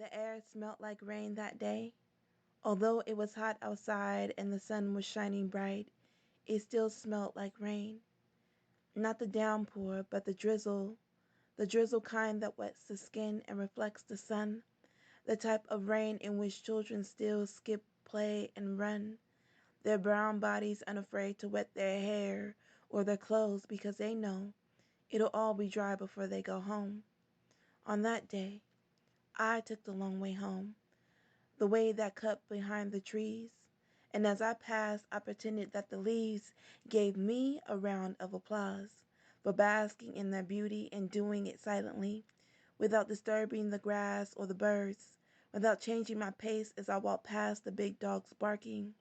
The air smelt like rain that day. Although it was hot outside and the sun was shining bright, it still smelt like rain. Not the downpour, but the drizzle kind that wets the skin and reflects the sun, the type of rain in which children still skip, play, and run, their brown bodies unafraid to wet their hair or their clothes because they know it'll all be dry before they go home. On that day, I took the long way home, the way that cut behind the trees, and as I passed I pretended that the leaves gave me a round of applause for basking in their beauty and doing it silently, without disturbing the grass or the birds, without changing my pace as I walked past the big dogs barking,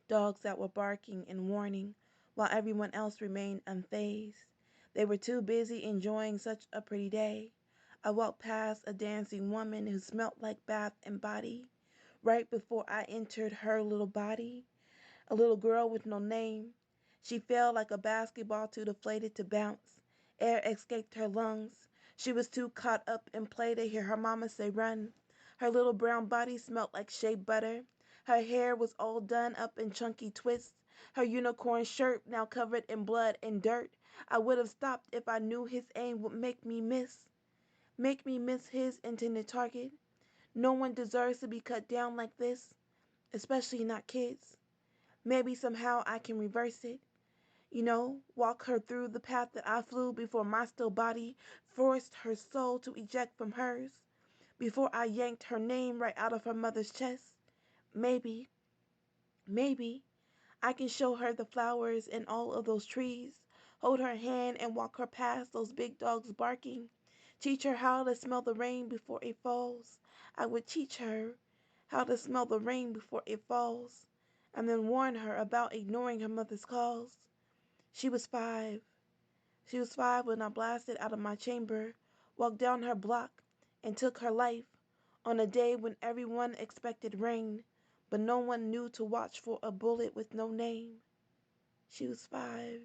dogs that were barking and warning, while everyone else remained unfazed. They were too busy enjoying such a pretty day. I walked past a dancing woman who smelt like bath and body. Right before I entered her little body, a little girl with no name. She fell like a basketball too deflated to bounce. Air escaped her lungs. She was too caught up in play to hear her mama say run. Her little brown body smelt like shea butter. Her hair was all done up in chunky twists. Her unicorn shirt now covered in blood and dirt. I would have stopped if I knew his aim would make me miss his intended target. No one deserves to be cut down like this, especially not kids. Maybe somehow I can reverse it. Walk her through the path that I flew before my still body forced her soul to eject from hers, before I yanked her name right out of her mother's chest. Maybe, maybe, I can show her the flowers in all of those trees, hold her hand and walk her past those big dogs barking, teach her how to smell the rain before it falls. I would teach her how to smell the rain before it falls, and then warn her about ignoring her mother's calls. She was 5. She was 5 when I blasted out of my chamber, walked down her block, and took her life on a day when everyone expected rain, but no one knew to watch for a bullet with no name. She was 5.